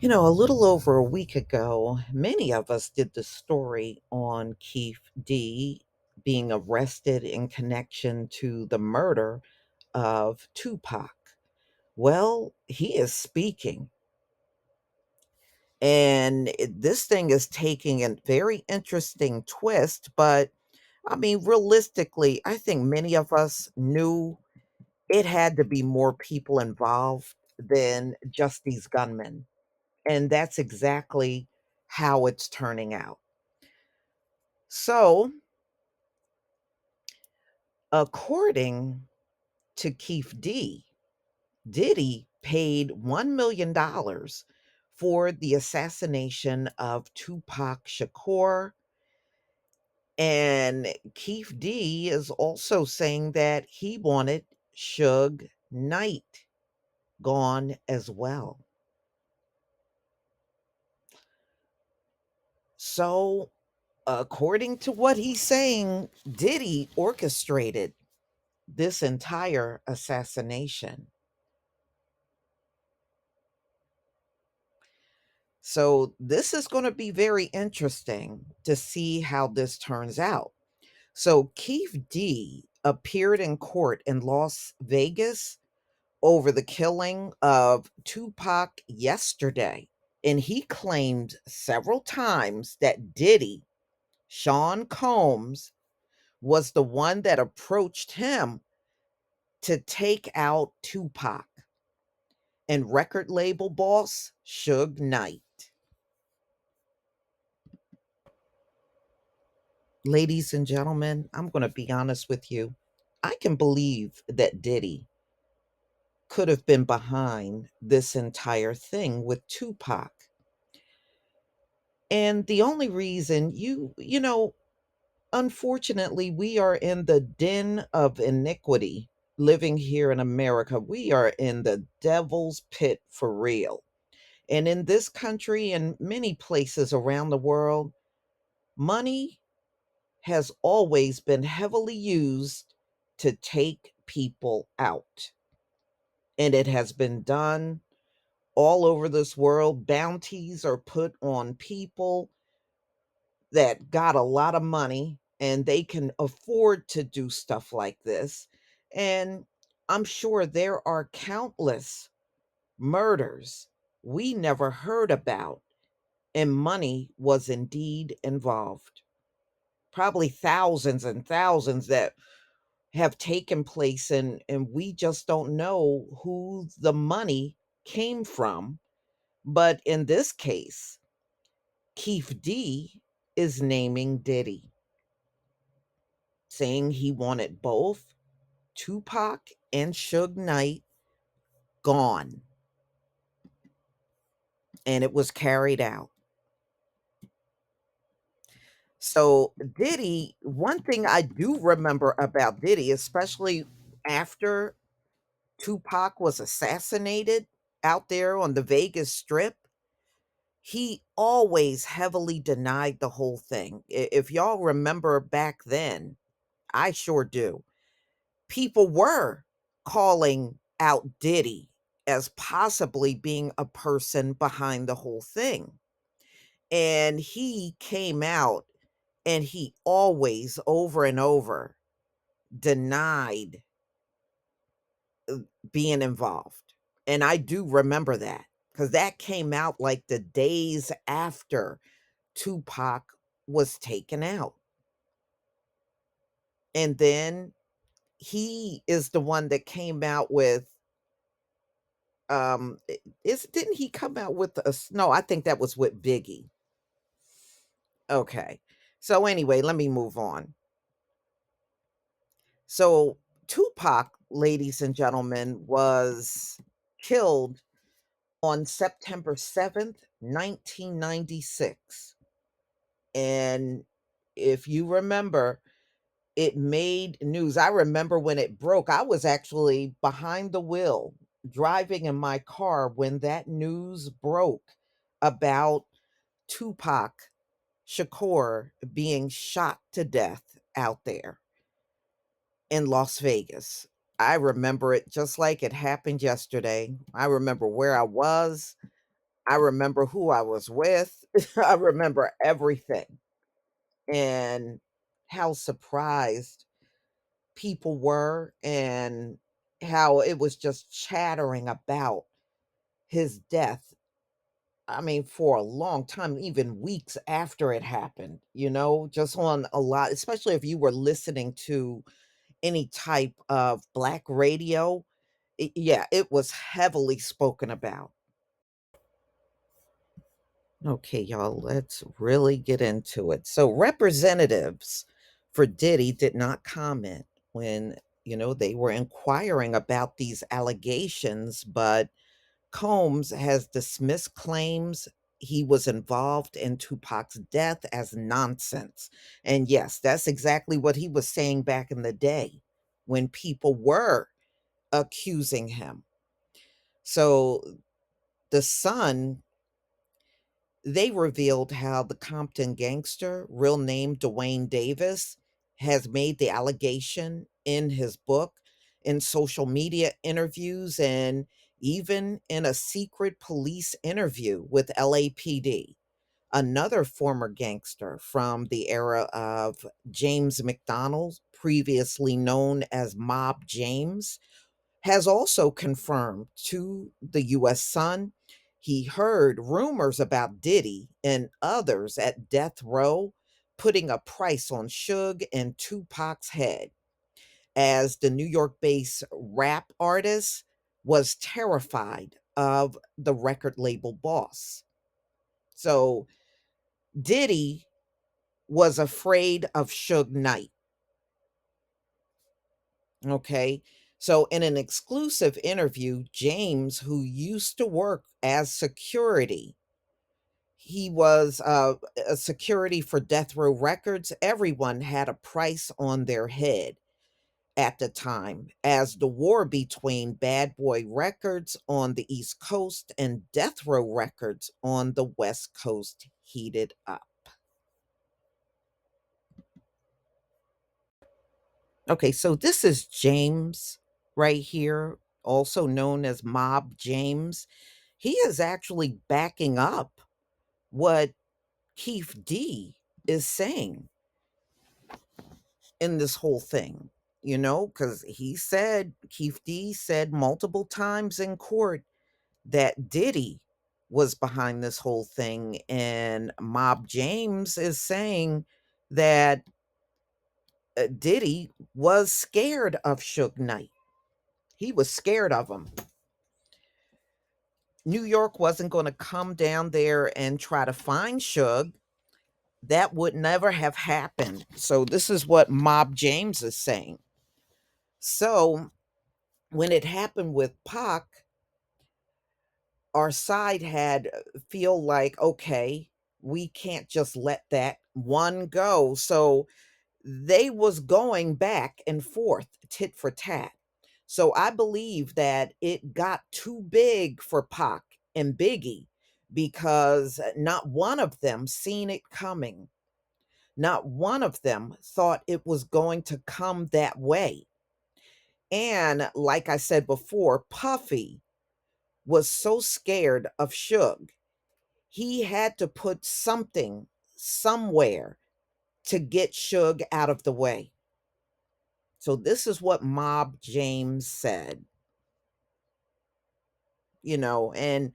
A little over a week ago, many of us did the story on Keefe D being arrested in connection to the murder of Tupac. Well, he is speaking, and this thing is taking a very interesting twist. But I mean, realistically, I think many of us knew it had to be more people involved than just these gunmen. And that's exactly how it's turning out. So, according to Keefe Diddy paid $1 million for the assassination of Tupac Shakur. And Keefe D is also saying that he wanted Suge Knight gone as well. So, according to what he's saying, Diddy orchestrated this entire assassination. So, this is going to be very interesting to see how this turns out. So, Keefe D appeared in court in Las Vegas over the killing of Tupac yesterday. And he claimed several times that Diddy, Sean Combs, was the one that approached him to take out Tupac and record label boss Suge Knight. Ladies and gentlemen, I'm going to be honest with you. I can believe that Diddy could have been behind this entire thing with Tupac. And the only reason unfortunately, we are in the den of iniquity living here in America. We are in the devil's pit for real. And in this country and many places around the world, money has always been heavily used to take people out. And it has been done all over this world. Bounties are put on people that got a lot of money and they can afford to do stuff like this. And I'm sure there are countless murders we never heard about, and money was indeed involved. Probably thousands and thousands that have taken place, and we just don't know who the money came from. But in this case, Keefe D is naming Diddy, saying he wanted both Tupac and Suge Knight gone, and it was carried out. So Diddy, one thing I do remember about Diddy, especially after Tupac was assassinated out there on the Vegas Strip, he always heavily denied the whole thing. If y'all remember back then, I sure do. People were calling out Diddy as possibly being a person behind the whole thing. And he came out and he always, over and over, denied being involved. And I do remember that because that came out like the days after Tupac was taken out. And then he is the one that came out with is didn't he come out with no, I think that was with Biggie. Okay. So anyway, let me move on. So Tupac, ladies and gentlemen, was killed on September 7th, 1996. And if you remember, it made news. I remember when it broke. I was actually behind the wheel driving in my car when that news broke about Tupac Shakur being shot to death out there in Las Vegas. I remember it just like it happened yesterday. I remember where I was. I remember who I was with. I remember everything and how surprised people were and how it was just chattering about his death. I mean, for a long time, even weeks after it happened, just on a lot, especially if you were listening to any type of black radio. Yeah, it was heavily spoken about. Okay, y'all, let's really get into it. So, representatives for Diddy did not comment when, they were inquiring about these allegations, but Combs has dismissed claims he was involved in Tupac's death as nonsense. And yes, that's exactly what he was saying back in the day when people were accusing him. So, the Sun, they revealed how the Compton gangster, real name Dwayne Davis, has made the allegation in his book, in social media interviews, and even in a secret police interview with LAPD. Another former gangster from the era of James McDonald, previously known as Mob James, has also confirmed to the US Sun he heard rumors about Diddy and others at death row putting a price on Suge and Tupac's head, as the New York based rap artist was terrified of the record label boss. So Diddy was afraid of Suge Knight. Okay. So, in an exclusive interview, James, who used to work as security, he was a security for Death Row Records. Everyone had a price on their head at the time as the war between Bad Boy Records on the East Coast and Death Row Records on the West Coast heated up. Okay, so this is James right here, also known as Mob James. He is actually backing up what Keefe D is saying in this whole thing, because Keefe D said multiple times in court that Diddy was behind this whole thing. And Mob James is saying that Diddy was scared of Suge Knight. He was scared of him. New York wasn't going to come down there and try to find Suge. That would never have happened. So this is what Mob James is saying. So when it happened with Pac, our side had feel like, okay, we can't just let that one go. So they was going back and forth, tit for tat. So I believe that it got too big for Pac and Biggie because not one of them seen it coming. Not one of them thought it was going to come that way. And like I said before, Puffy was so scared of Suge, he had to put something somewhere to get Suge out of the way. So this is what Mob James said, and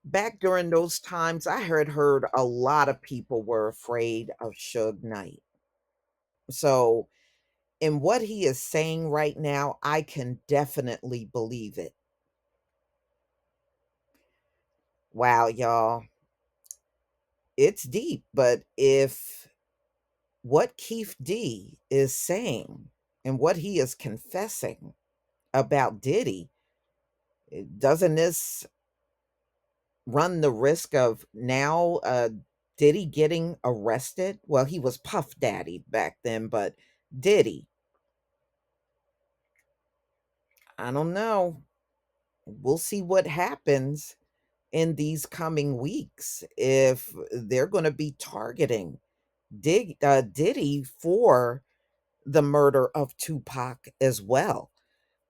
back during those times, I heard a lot of people were afraid of Suge Knight. So, in what he is saying right now, I can definitely believe it. Wow, y'all, it's deep. But if what Keith D is saying and what he is confessing about Diddy, doesn't this run the risk of now Diddy getting arrested? Well, he was Puff Daddy back then, but Diddy, I don't know. We'll see what happens in these coming weeks if they're going to be targeting Diddy for the murder of Tupac as well.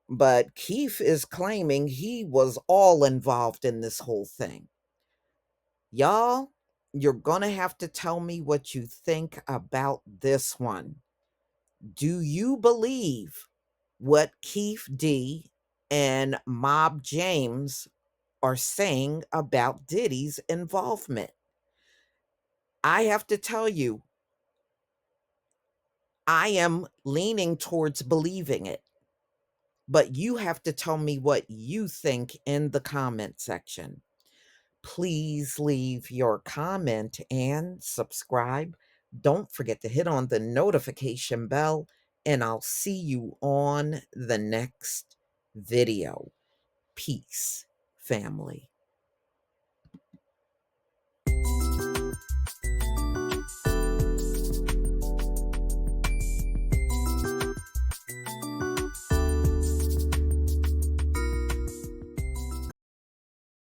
But Keefe is claiming he was all involved in this whole thing. Y'all, you're going to have to tell me what you think about this one. Do you believe what Keefe D and Mob James are saying about Diddy's involvement? I have to tell you, I am leaning towards believing it, but you have to tell me what you think in the comment section. Please leave your comment and subscribe. Don't forget to hit on the notification bell, and I'll see you on the next video. Peace, family.